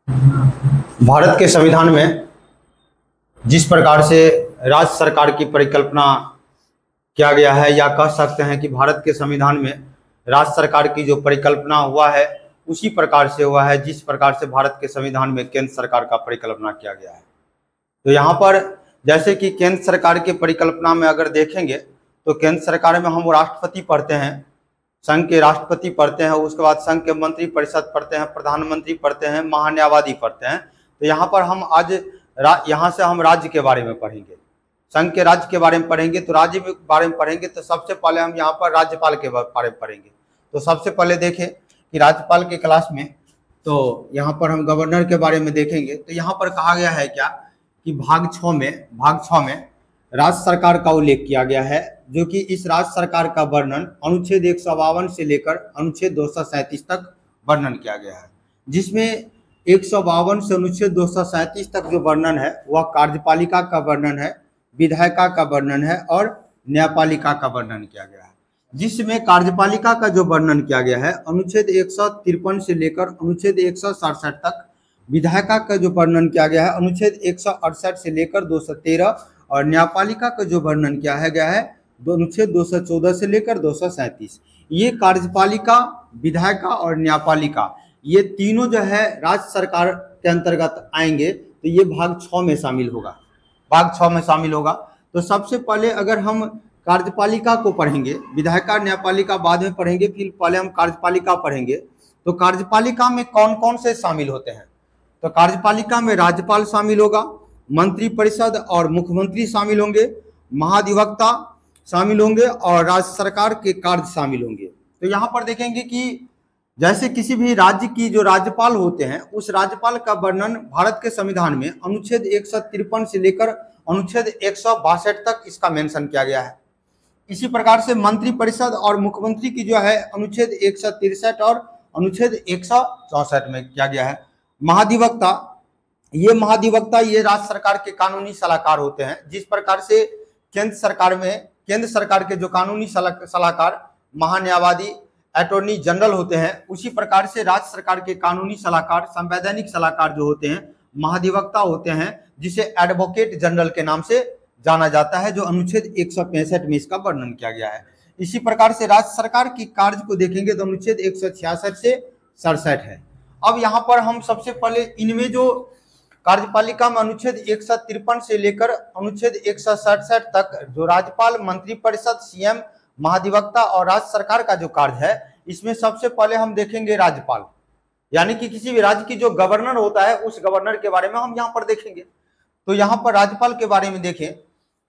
भारत के संविधान में जिस प्रकार से राज्य सरकार की परिकल्पना किया गया है, या कह सकते हैं कि भारत के संविधान में राज्य सरकार की जो परिकल्पना हुआ है उसी प्रकार से हुआ है जिस प्रकार से भारत के संविधान में केंद्र सरकार का परिकल्पना किया गया है। तो यहाँ पर जैसे कि केंद्र सरकार की परिकल्पना में अगर देखेंगे तो केंद्र सरकार में हम राष्ट्रपति पढ़ते हैं, संघ के राष्ट्रपति पढ़ते हैं, उसके बाद संघ के मंत्री परिषद पढ़ते हैं, प्रधानमंत्री पढ़ते हैं, महान्यायवादी पढ़ते हैं। तो यहाँ पर हम आज यहाँ से हम राज्य के बारे में पढ़ेंगे, संघ के राज्य के बारे में पढ़ेंगे। तो राज्य के बारे में पढ़ेंगे तो सबसे पहले हम यहाँ पर राज्यपाल के बारे में पढ़ेंगे। तो सबसे पहले देखें कि राज्यपाल के क्लास में तो यहाँ पर हम गवर्नर के बारे में देखेंगे। तो यहाँ पर कहा गया है क्या कि भाग 6 में राज्य सरकार का उल्लेख किया गया है, जो कि इस राज्य सरकार का वर्णन अनुच्छेद 152 से लेकर अनुच्छेद 237 तक वर्णन किया गया है, जिसमें 152 से अनुच्छेद 237 तक जो वर्णन है वह कार्यपालिका का वर्णन है, विधायिका का वर्णन है और न्यायपालिका का वर्णन किया गया है। जिसमें कार्यपालिका का जो वर्णन किया गया है अनुच्छेद 153 से लेकर अनुच्छेद 167 तक, विधायिका का जो वर्णन किया गया है अनुच्छेद 168 से लेकर 213 और न्यायपालिका का जो वर्णन किया गया है अनुच्छेद 214 से लेकर 237। ये कार्यपालिका, विधायिका और न्यायपालिका ये तीनों जो है राज्य सरकार के अंतर्गत आएंगे। तो ये भाग 6 में शामिल होगा, भाग 6 में शामिल होगा। तो सबसे पहले अगर हम कार्यपालिका को पढ़ेंगे, विधायिका न्यायपालिका बाद में पढ़ेंगे, फिर पहले हम कार्यपालिका पढ़ेंगे। तो कार्यपालिका में कौन कौन से शामिल होते हैं? तो कार्यपालिका में राज्यपाल शामिल होगा, मंत्री परिषद और मुख्यमंत्री शामिल होंगे, महाधिवक्ता शामिल होंगे और राज्य सरकार के कार्य शामिल होंगे। तो यहाँ पर देखेंगे कि जैसे किसी भी राज्य की जो राज्यपाल होते हैं उस राज्यपाल का वर्णन भारत के संविधान में अनुच्छेद 153 से लेकर अनुच्छेद 162 तक इसका मेंशन किया गया है। इसी प्रकार से मंत्री परिषद और मुख्यमंत्री की जो है अनुच्छेद 163 और अनुच्छेद 164 में किया गया है। महाधिवक्ता ये राज्य सरकार के कानूनी सलाहकार होते हैं। जिस प्रकार से केंद्र सरकार के जो कानूनी सलाहकार महान्यायवादी अटॉर्नी जनरल होते हैं, उसी प्रकार से राज्य सरकार के कानूनी सलाहकार, संवैधानिक सलाहकार जो होते हैं महाधिवक्ता होते हैं, जिसे एडवोकेट जनरल के नाम से जाना जाता है, जो अनुच्छेद 165 में इसका वर्णन किया गया है। इसी प्रकार से राज्य सरकार की कार्य को देखेंगे तो अनुच्छेद 166 से 67 है। अब यहाँ पर हम सबसे पहले इनमें जो कार्यपालिका में अनुच्छेद 153 से लेकर अनुच्छेद 167 तक जो राज्यपाल, मंत्री परिषद, सीएम, महाधिवक्ता और राज्य सरकार का जो कार्य है, इसमें सबसे पहले हम देखेंगे राज्यपाल, यानी कि किसी भी राज्य की जो गवर्नर होता है उस गवर्नर के बारे में हम यहाँ पर देखेंगे। तो यहाँ पर राज्यपाल के बारे में देखें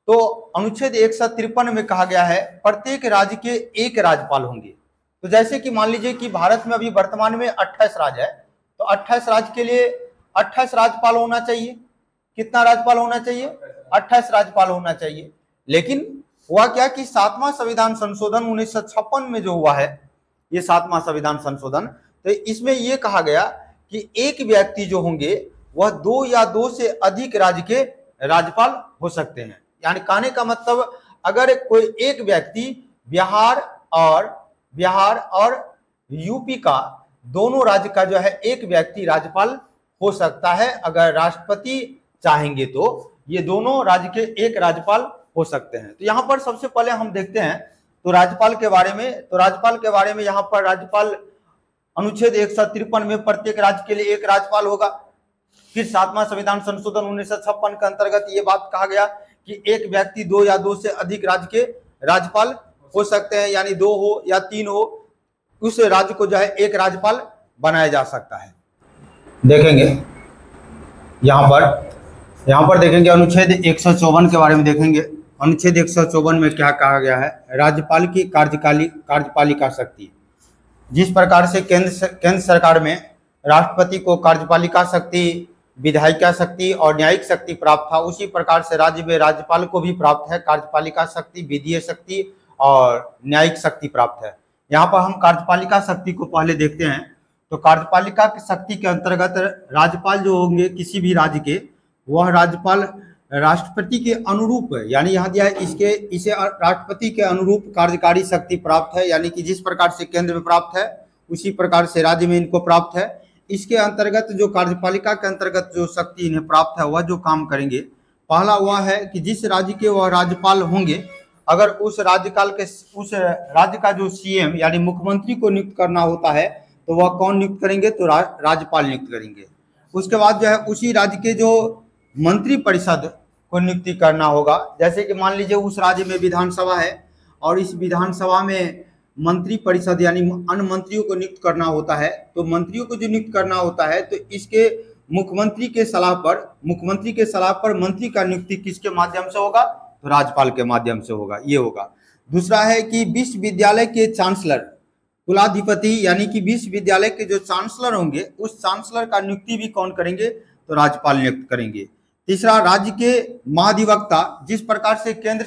तो अनुच्छेद 153 में कहा गया है प्रत्येक राज्य के एक राज्यपाल होंगे। तो जैसे कि मान लीजिए कि भारत में अभी वर्तमान में 28 राज्य है, तो 28 राज्य के लिए 28 राज्यपाल होना चाहिए। कितना राज्यपाल होना चाहिए? 28 राज्यपाल होना चाहिए। लेकिन हुआ क्या कि 7वां संविधान संशोधन 1956 में जो हुआ है, ये 7वां संविधान संशोधन, तो इसमें यह कहा गया कि एक व्यक्ति जो होंगे वह 2 या 2 से अधिक राज्य के राज्यपाल हो सकते हैं। यानी कहने का मतलब अगर कोई एक व्यक्ति बिहार और यूपी का दोनों राज्य का जो है एक व्यक्ति राज्यपाल हो सकता है। अगर राष्ट्रपति चाहेंगे तो ये दोनों राज्य के एक राज्यपाल हो सकते हैं। तो यहाँ पर सबसे पहले हम देखते हैं तो राज्यपाल के बारे में यहाँ पर राज्यपाल अनुच्छेद 153 में प्रत्येक राज्य के लिए एक राज्यपाल होगा। फिर 7वां संविधान संशोधन 1956 के अंतर्गत ये बात कहा गया कि एक व्यक्ति 2 या 2 से अधिक राज्य के राज्यपाल हो सकते हैं, यानी 2 हो या 3 हो, उस राज्य को जो है एक राज्यपाल बनाया जा सकता है। देखेंगे यहाँ पर देखेंगे अनुच्छेद 154 के बारे में देखेंगे। अनुच्छेद 154 में क्या कहा गया है? राज्यपाल की कार्यपालिका शक्ति। जिस प्रकार से केंद्र सरकार में राष्ट्रपति को कार्यपालिका शक्ति, विधायिका शक्ति और न्यायिक शक्ति प्राप्त था, उसी प्रकार से राज्य में राज्यपाल को भी प्राप्त है कार्यपालिका शक्ति, विधीय शक्ति और न्यायिक शक्ति प्राप्त है। यहाँ पर हम कार्यपालिका शक्ति को पहले देखते हैं। तो कार्यपालिका की शक्ति के अंतर्गत राज्यपाल जो होंगे किसी भी राज्य के, वह राज्यपाल राष्ट्रपति के अनुरूप, यानी यहाँ दिया है इसे राष्ट्रपति के अनुरूप कार्यकारी शक्ति प्राप्त है, यानी कि जिस प्रकार से केंद्र में प्राप्त है उसी प्रकार से राज्य में इनको प्राप्त है। इसके अंतर्गत जो कार्यपालिका के अंतर्गत जो शक्ति इन्हें प्राप्त है वह जो काम करेंगे, पहला वह है कि जिस राज्य के वह राज्यपाल होंगे, अगर उस राज्य का जो सीएम यानी मुख्यमंत्री को नियुक्त करना होता है तो वह कौन नियुक्त करेंगे, तो राज्यपाल नियुक्त करेंगे। उसके बाद जो है उसी राज्य के जो मंत्री परिषद को नियुक्ति करना होगा। जैसे कि मान लीजिए उस राज्य में विधानसभा है और इस विधानसभा में मंत्री परिषद यानी अन्य मंत्रियों को नियुक्त करना होता है, तो मंत्रियों को जो नियुक्त करना होता है तो इसके मुख्यमंत्री के सलाह पर मंत्री का नियुक्ति किसके माध्यम से होगा, तो राज्यपाल के माध्यम से होगा, ये होगा। दूसरा है कि विश्वविद्यालय के चांसलर कुलाधिपति यानी कि विश्वविद्यालय के जो चांसलर होंगे उस चांसलर का नियुक्ति भी कौन करेंगे, तो राज्यपाल नियुक्त करेंगे। तीसरा, राज्य के महाधिवक्ता, जिस प्रकार से केंद्र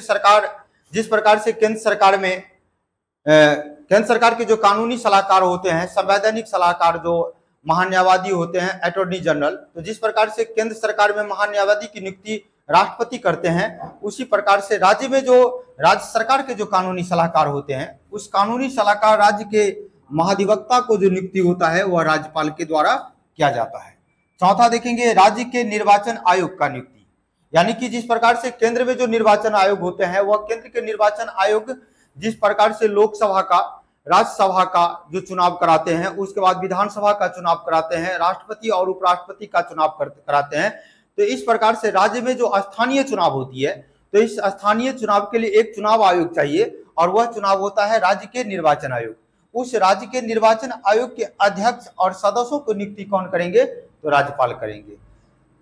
सरकार के जो कानूनी सलाहकार होते हैं, संवैधानिक सलाहकार जो महान्यायवादी होते हैं, अटॉर्नी जनरल, तो जिस प्रकार से केंद्र सरकार में महान्यायवादी की नियुक्ति राष्ट्रपति करते हैं, उसी प्रकार से राज्य में जो राज्य सरकार के जो कानूनी सलाहकार होते हैं उस कानूनी सलाहकार राज्य के महाधिवक्ता को जो नियुक्ति होता है वह राज्यपाल के द्वारा किया जाता है। चौथा देखेंगे राज्य के निर्वाचन आयोग का नियुक्ति, यानी कि जिस प्रकार से केंद्र में जो निर्वाचन आयोग होते हैं वह केंद्र के निर्वाचन आयोग जिस प्रकार से लोकसभा का, राज्यसभा का जो चुनाव कराते हैं, उसके बाद विधानसभा का चुनाव कराते हैं, राष्ट्रपति और उपराष्ट्रपति का चुनाव कराते हैं, तो इस प्रकार से राज्य में जो स्थानीय चुनाव होती है तो इस स्थानीय चुनाव के लिए एक चुनाव आयोग चाहिए और वह चुनाव होता है राज्य के निर्वाचन आयोग। उस राज्य के निर्वाचन आयोग के अध्यक्ष और सदस्यों को नियुक्ति कौन करेंगे, तो राज्यपाल करेंगे।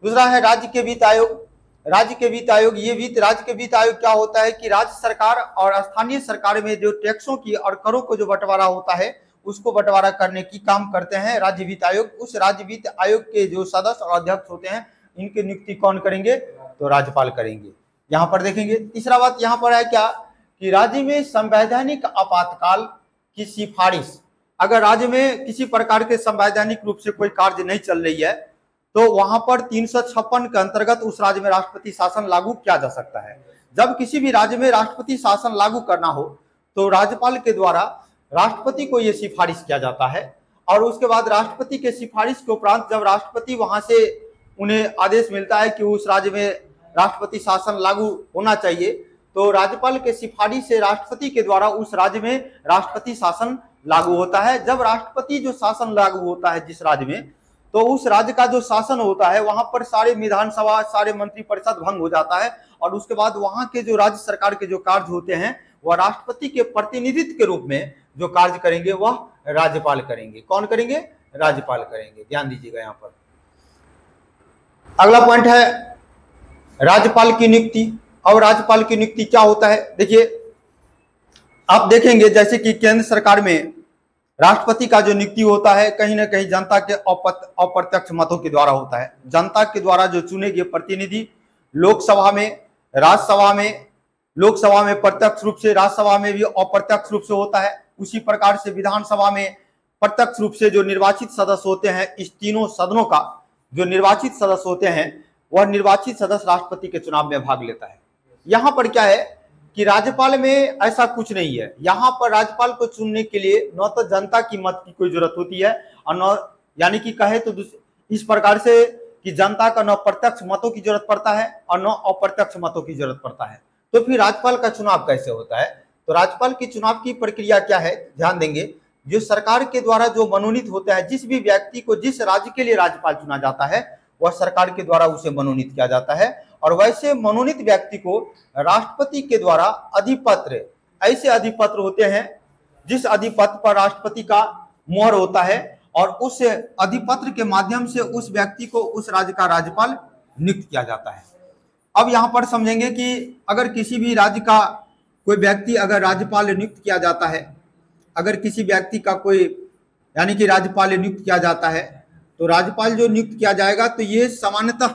दूसरा है राज्य के वित्त आयोग। राज्य के वित्त आयोग क्या होता है कि राज्य सरकार और स्थानीय सरकार में जो टैक्सों की और करों को जो बंटवारा होता है उसको बंटवारा करने की काम करते हैं राज्य वित्त आयोग। उस राज्य वित्त आयोग के जो सदस्य और अध्यक्ष होते हैं इनकी नियुक्ति कौन करेंगे, तो राज्यपाल करेंगे। यहाँ पर देखेंगे तीसरा बात यहाँ पर है क्या कि राज्य में संवैधानिक आपातकाल की सिफारिश, अगर राज्य में किसी प्रकार के संवैधानिक रूप से कोई कार्य नहीं चल रही है तो वहां पर 356 के अंतर्गत उस राज्य में राष्ट्रपति शासन लागू किया जा सकता है। जब किसी भी राज्य में राष्ट्रपति शासन लागू करना हो तो राज्यपाल के द्वारा राष्ट्रपति को यह सिफारिश किया जाता है और उसके बाद राष्ट्रपति के सिफारिश के उपरांत जब राष्ट्रपति वहां से उन्हें आदेश मिलता है कि उस राज्य में राष्ट्रपति शासन लागू होना चाहिए तो राज्यपाल के सिफारिश से राष्ट्रपति के द्वारा उस राज्य में राष्ट्रपति शासन लागू होता है। जब राष्ट्रपति जो शासन लागू होता है जिस राज्य में, तो उस राज्य का जो शासन होता है वहां पर सारे विधानसभा, सारे मंत्री परिषद भंग हो जाता है और उसके बाद वहां के जो राज्य सरकार के जो कार्य होते हैं वह राष्ट्रपति के प्रतिनिधित्व के रूप में जो कार्य करेंगे वह राज्यपाल करेंगे। कौन करेंगे, राज्यपाल करेंगे। ध्यान दीजिएगा यहाँ पर। अगला पॉइंट है राज्यपाल की नियुक्ति। और राज्यपाल की नियुक्ति क्या होता है, देखिए आप देखेंगे जैसे कि केंद्र सरकार में राष्ट्रपति का जो नियुक्ति होता है कहीं ना कहीं जनता के अप्रत्यक्ष मतों के द्वारा होता है। जनता के द्वारा जो चुने गए प्रतिनिधि लोकसभा में, राज्यसभा में, लोकसभा में प्रत्यक्ष रूप से, राज्यसभा में भी अप्रत्यक्ष रूप से होता है। उसी प्रकार से विधानसभा में प्रत्यक्ष रूप से जो निर्वाचित सदस्य होते हैं, इस तीनों सदनों का जो निर्वाचित सदस्य होते हैं वह निर्वाचित सदस्य राष्ट्रपति के चुनाव में भाग लेता है। यहाँ पर क्या है कि राज्यपाल में ऐसा कुछ नहीं है। यहाँ पर राज्यपाल को चुनने के लिए न तो जनता की मत की कोई जरूरत होती है और न, यानी कि कहे तो इस प्रकार से कि जनता का न प्रत्यक्ष मतों की जरूरत पड़ता है और न अप्रत्यक्ष मतों की जरूरत पड़ता है। तो फिर राज्यपाल का चुनाव कैसे होता है, तो राज्यपाल की चुनाव की प्रक्रिया क्या है, ध्यान देंगे। जो सरकार के द्वारा जो मनोनीत होता है, जिस भी व्यक्ति को जिस राज्य के लिए राज्यपाल चुना जाता है वह सरकार के द्वारा उसे मनोनीत किया जाता है और वैसे मनोनीत व्यक्ति को राष्ट्रपति के द्वारा अधिपत्र, ऐसे अधिपत्र होते हैं जिस अधिपत्र पर राष्ट्रपति का मोहर होता है और उस अधिपत्र के माध्यम से उस व्यक्ति को उस राज्य का राज्यपाल नियुक्त किया जाता है। अब यहाँ पर समझेंगे कि अगर किसी भी राज्य का कोई व्यक्ति अगर राज्यपाल नियुक्त किया जाता है, अगर किसी व्यक्ति का कोई यानी कि राज्यपाल नियुक्त किया जाता है तो राज्यपाल जो नियुक्त किया जाएगा तो ये सामान्यतः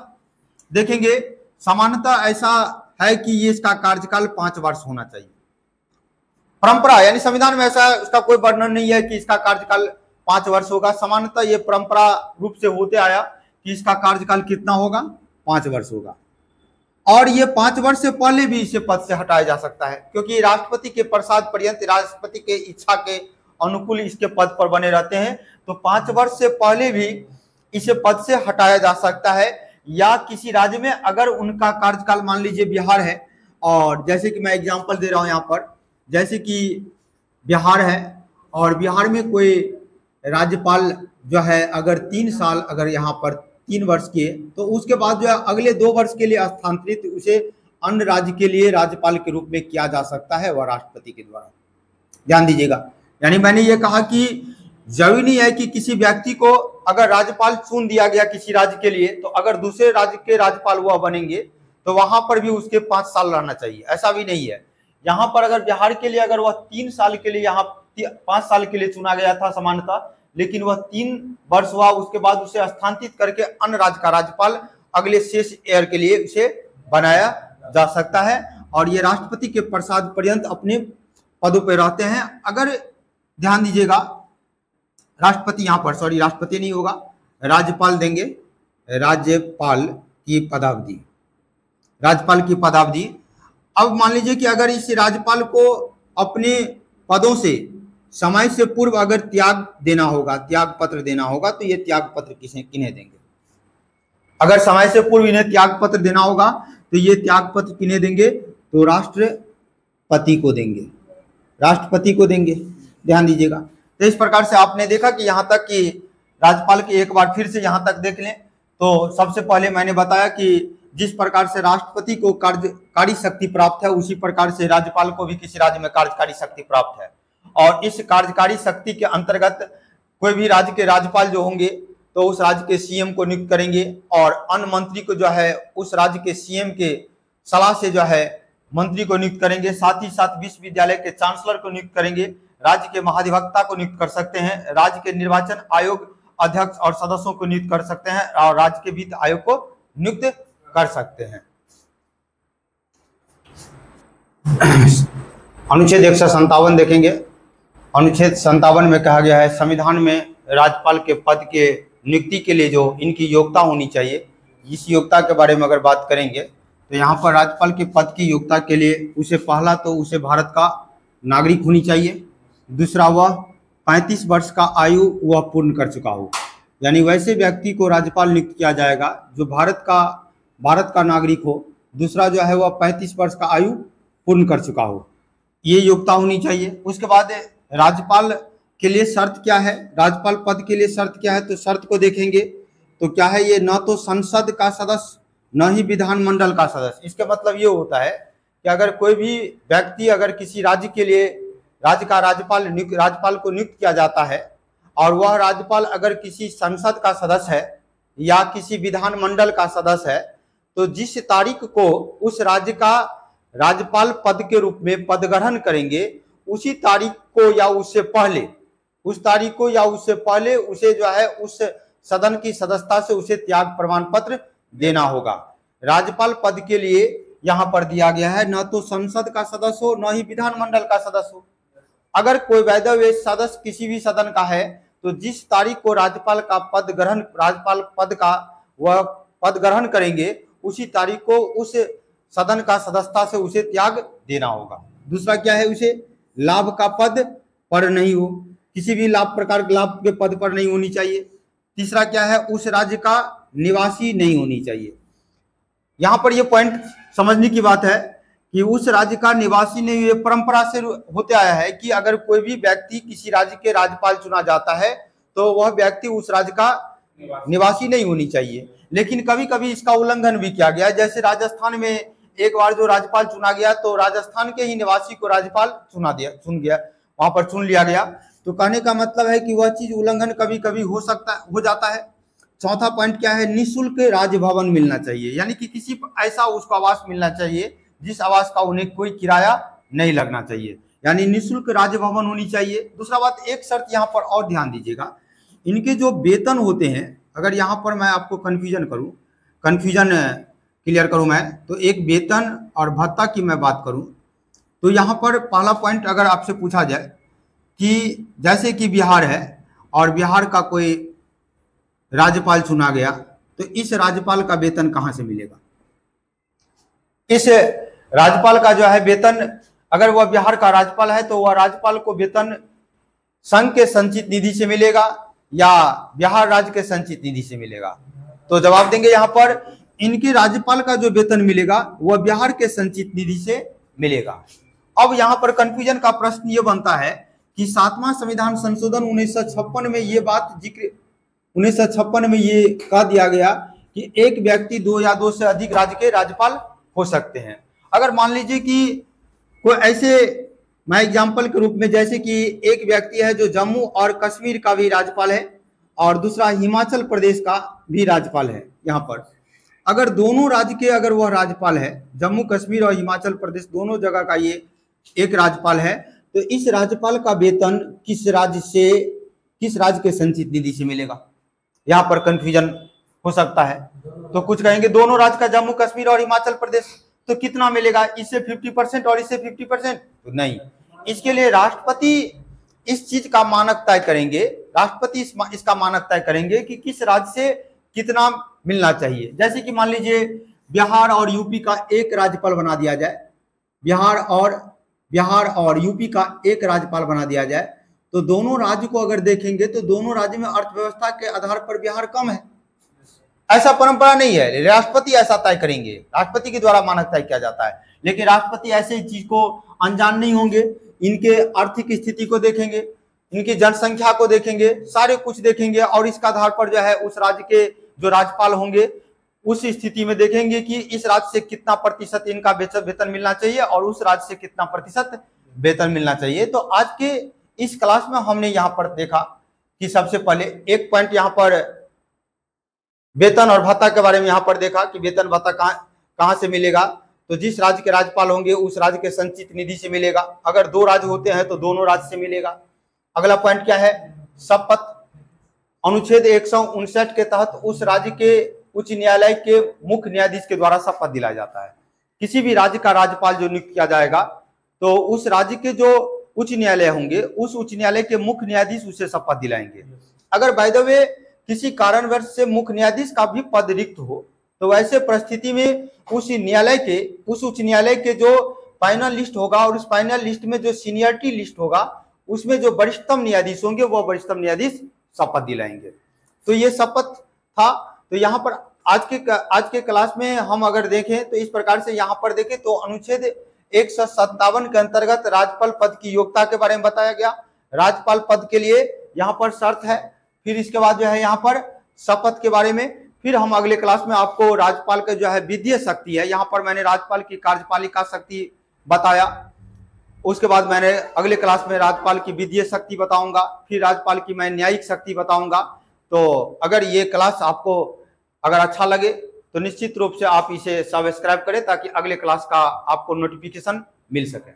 देखेंगे, सामान्यतः ऐसा है कि ये इसका कार्यकाल 5 वर्ष होना चाहिए। परंपरा यानी संविधान में ऐसा उसका कोई वर्णन नहीं है कि इसका कार्यकाल 5 वर्ष होगा। सामान्यतः ये परंपरा रूप से होते आया कि इसका कार्यकाल कितना होगा, 5 वर्ष होगा और ये 5 वर्ष से पहले भी इसे पद से हटाया जा सकता है क्योंकि राष्ट्रपति के प्रसाद पर्यंत राष्ट्रपति के इच्छा के अनुकूल इसके पद पर बने रहते हैं। तो 5 वर्ष से पहले भी इसे पद से हटाया जा सकता है, या किसी राज्य में अगर उनका कार्यकाल, मान लीजिए बिहार है, और जैसे कि मैं एग्जांपल दे रहा हूं यहाँ पर, जैसे कि बिहार है और बिहार में कोई राज्यपाल जो है अगर 3 साल अगर यहाँ पर 3 वर्ष किए, तो उसके बाद जो है अगले 2 वर्ष के लिए स्थानांतरित उसे अन्य राज्य के लिए राज्यपाल के रूप में किया जा सकता है, वह राष्ट्रपति के द्वारा। ध्यान दीजिएगा, यानी मैंने ये कहा कि जरूरी नहीं है कि किसी व्यक्ति को अगर राज्यपाल चुन दिया गया किसी राज्य के लिए, तो अगर दूसरे राज्य के राज्यपाल वह बनेंगे तो वहां पर भी उसके 5 साल रहना चाहिए, ऐसा भी नहीं है। यहाँ पर अगर बिहार के लिए अगर वह 3 साल के लिए, यहाँ 5 साल के लिए चुना गया था सामान्यतः, लेकिन वह 3 वर्ष हुआ, उसके बाद उसे स्थानांतरित करके अन्य राज्य का राज्यपाल अगले शेष एयर के लिए उसे बनाया जा सकता है, और ये राष्ट्रपति के प्रसाद पर्यंत अपने पदों पर रहते हैं। अगर ध्यान दीजिएगा, राष्ट्रपति यहाँ पर, सॉरी राष्ट्रपति नहीं होगा, राज्यपाल देंगे, राज्यपाल की पदावधि, राज्यपाल की पदावधि। अब मान लीजिए कि अगर इस राज्यपाल को अपने पदों से समय से पूर्व अगर त्याग देना होगा, त्याग पत्र देना होगा, तो ये त्याग पत्र किन्हें देंगे? अगर समय से पूर्व इन्हें त्याग पत्र देना होगा तो ये त्याग पत्र किन्हें देंगे? तो राष्ट्रपति को देंगे, राष्ट्रपति को देंगे। ध्यान दीजिएगा। तो इस प्रकार से आपने देखा कि यहाँ तक कि राज्यपाल की, एक बार फिर से यहाँ तक देख लें तो सबसे पहले मैंने बताया कि जिस प्रकार से राष्ट्रपति को कार्यकारी शक्ति प्राप्त है, उसी प्रकार से राज्यपाल को भी किसी राज्य में कार्यकारी शक्ति प्राप्त है, और इस कार्यकारी शक्ति के अंतर्गत कोई भी राज्य के राज्यपाल जो होंगे तो उस राज्य के सीएम को नियुक्त करेंगे, और अन्य मंत्री को जो है उस राज्य के सीएम के सलाह से जो है मंत्री को नियुक्त करेंगे। साथ ही साथ विश्वविद्यालय के चांसलर को नियुक्त करेंगे, राज्य के महाधिवक्ता को नियुक्त कर सकते हैं, राज्य के निर्वाचन आयोग अध्यक्ष और सदस्यों को नियुक्त कर सकते हैं, और राज्य के वित्त आयोग को नियुक्त कर सकते हैं। अनुच्छेद 157 देखेंगे। अनुच्छेद 57 में कहा गया है, संविधान में राज्यपाल के पद के नियुक्ति के लिए जो इनकी योग्यता होनी चाहिए, इस योग्यता के बारे में अगर बात करेंगे तो यहाँ पर राज्यपाल के पद की योग्यता के लिए उसे पहला तो उसे भारत का नागरिक होनी चाहिए, दूसरा वह 35 वर्ष का आयु वह पूर्ण कर चुका हो, यानी वैसे व्यक्ति को राज्यपाल नियुक्त किया जाएगा जो भारत का नागरिक हो, दूसरा जो है वह 35 वर्ष का आयु पूर्ण कर चुका हो, ये योग्यता होनी चाहिए। उसके बाद राज्यपाल के लिए शर्त क्या है, राज्यपाल पद के लिए शर्त क्या है, तो शर्त को देखेंगे तो क्या है, ये न तो संसद का सदस्य न ही विधानमंडल का सदस्य। इसका मतलब ये होता है कि अगर कोई भी व्यक्ति अगर किसी राज्य के लिए राज्य का राज्यपाल को नियुक्त किया जाता है, और वह राज्यपाल अगर किसी संसद का सदस्य है या किसी विधानमंडल का सदस्य है, तो जिस तारीख को उस राज्य का राज्यपाल पद के रूप में पद ग्रहण करेंगे, उसी तारीख को या उससे पहले, उस तारीख को या उससे पहले उसे जो है उस सदन की सदस्यता से उसे त्याग प्रमाण पत्र देना होगा। राज्यपाल पद के लिए यहाँ पर दिया गया है न तो संसद का सदस्य हो न ही विधानमंडल का सदस्य हो। अगर कोई वैधव्य सदस्य किसी भी सदन का है, तो जिस तारीख को राज्यपाल पद का वह पद ग्रहण करेंगे, उसी तारीख को उस सदन का सदस्यता से उसे त्याग देना होगा। दूसरा क्या है, उसे लाभ का पद पर नहीं हो, किसी भी प्रकार के लाभ के पद पर नहीं होनी चाहिए। तीसरा क्या है, उस राज्य का निवासी नहीं होनी चाहिए। यहाँ पर यह पॉइंट समझने की बात है कि उस राज्य का निवासी नहीं, ये परंपरा से होते आया है कि अगर कोई भी व्यक्ति किसी राज्य के राज्यपाल चुना जाता है तो वह व्यक्ति उस राज्य का निवासी नहीं होनी चाहिए। लेकिन कभी कभी इसका उल्लंघन भी किया गया, जैसे राजस्थान में एक बार जो राज्यपाल चुना गया तो राजस्थान के ही निवासी को राज्यपाल वहां पर चुन लिया गया। तो कहने का मतलब है कि वह चीज उल्लंघन कभी कभी हो जाता है। चौथा पॉइंट क्या है, निःशुल्क राजभवन मिलना चाहिए, यानी कि किसी ऐसा उसको आवास मिलना चाहिए जिस आवास का उन्हें कोई किराया नहीं लगना चाहिए, यानी निःशुल्क राजभवन होनी चाहिए। दूसरा बात, एक शर्त यहाँ पर और ध्यान दीजिएगा, इनके जो वेतन होते हैं, अगर यहाँ पर मैं आपको कन्फ्यूजन क्लियर करूँ मैं, तो एक वेतन और भत्ता की मैं बात करूँ तो यहाँ पर पहला पॉइंट अगर आपसे पूछा जाए कि जैसे कि बिहार है और बिहार का कोई राज्यपाल चुना गया, तो इस राज्यपाल का वेतन कहाँ से मिलेगा? इस राज्यपाल का जो है वेतन, अगर वह बिहार का राज्यपाल है तो वह राज्यपाल को वेतन संघ के संचित निधि से मिलेगा, या बिहार राज्य के संचित निधि से मिलेगा? तो जवाब देंगे यहाँ पर इनके राज्यपाल का जो वेतन मिलेगा वह बिहार के संचित निधि से मिलेगा। अब यहाँ पर कंफ्यूजन का प्रश्न ये बनता है कि 7वां संविधान संशोधन 1956 में ये बात जिक्र 1956 में ये कह दिया गया कि एक व्यक्ति 2 या 2 से अधिक राज्य के राज्यपाल हो सकते हैं। अगर मान लीजिए कि कोई ऐसे, मैं एग्जाम्पल के रूप में, जैसे कि एक व्यक्ति है जो जम्मू और कश्मीर का भी राज्यपाल है और दूसरा हिमाचल प्रदेश का भी राज्यपाल है। यहाँ पर अगर दोनों राज्य के अगर वह राज्यपाल है, जम्मू कश्मीर और हिमाचल प्रदेश दोनों जगह का ये एक राज्यपाल है, तो इस राज्यपाल का वेतन किस राज्य के संचित निधि से मिलेगा? यहाँ पर कंफ्यूजन हो सकता है। तो कुछ कहेंगे दोनों राज्य का, जम्मू कश्मीर और हिमाचल प्रदेश, तो कितना मिलेगा? इससे 50% और इससे 50%? तो नहीं, इसके लिए राष्ट्रपति इस चीज का मानक तय करेंगे। राष्ट्रपति इसका मानक तय करेंगे कि किस राज्य से कितना मिलना चाहिए। जैसे कि मान लीजिए बिहार और यूपी का एक राज्यपाल बना दिया जाए, बिहार और यूपी का एक राज्यपाल बना दिया जाए, तो दोनों राज्य को अगर देखेंगे तो दोनों राज्य में अर्थव्यवस्था के आधार पर बिहार कम है। ऐसा परंपरा नहीं है, राष्ट्रपति ऐसा तय करेंगे, राष्ट्रपति के द्वारा मानक तय किया जाता है। लेकिन राष्ट्रपति ऐसे चीज को अनजान नहीं होंगे, इनके आर्थिक स्थिति को देखेंगे, इनकी जनसंख्या को देखेंगे, सारे कुछ देखेंगे और इसका आधार पर जो है उस राज्य के जो राज्यपाल होंगे उस स्थिति में देखेंगे कि इस राज्य से कितना प्रतिशत इनका वेतन मिलना चाहिए और उस राज्य से कितना प्रतिशत वेतन मिलना चाहिए। तो आज के इस क्लास में हमने यहाँ पर देखा कि सबसे पहले एक पॉइंट यहाँ पर वेतन और भत्ता के बारे में यहाँ पर देखा कि वेतन भत्ता कहाँ से मिलेगा। तो जिस राज्य के राज्यपाल होंगे उस राज्य के संचित निधि से मिलेगा। अगर 2 राज्य होते हैं तो दोनों राज्य से मिलेगा। अगला पॉइंट क्या है? शपथ। अनुच्छेद 159 के तहत उस राज्य के उच्च न्यायालय के मुख्य न्यायाधीश के द्वारा शपथ दिलाया जाता है। किसी भी राज्य का राज्यपाल जो नियुक्त किया जाएगा तो उस राज्य के जो उच्च न्यायालय होंगे उस उच्च न्यायालय के मुख्य न्यायाधीश उसे शपथ दिलाएंगे। अगर बाय द वे किसी कारणवश से मुख्य न्यायाधीश का भी पद रिक्त हो तो वैसे परिस्थिति में उस उच्च न्यायालय के जो फाइनल लिस्ट होगा और उस फाइनल लिस्ट में जो सीनियरिटी लिस्ट होगा उसमें जो वरिष्ठतम न्यायाधीश होंगे वो वरिष्ठतम न्यायाधीश शपथ दिलाएंगे। तो ये शपथ था। तो यहाँ पर आज के क्लास में हम अगर देखें तो इस प्रकार से यहाँ पर देखें तो अनुच्छेद 157 के अंतर्गत राज्यपाल पद की योग्यता के बारे में बताया गया। राज्यपाल पद के लिए यहाँ पर शर्त है, फिर इसके बाद जो है यहाँ पर शपथ के बारे में, फिर हम अगले क्लास में आपको राज्यपाल का जो है विधीय शक्ति है, यहाँ पर मैंने राज्यपाल की कार्यपालिका शक्ति बताया। उसके बाद मैंने अगले क्लास में राज्यपाल की विधीय शक्ति बताऊंगा, फिर राज्यपाल की मैं न्यायिक शक्ति बताऊंगा। तो अगर ये क्लास आपको अगर अच्छा लगे तो निश्चित रूप से आप इसे सब्सक्राइब करें ताकि अगले क्लास का आपको नोटिफिकेशन मिल सके।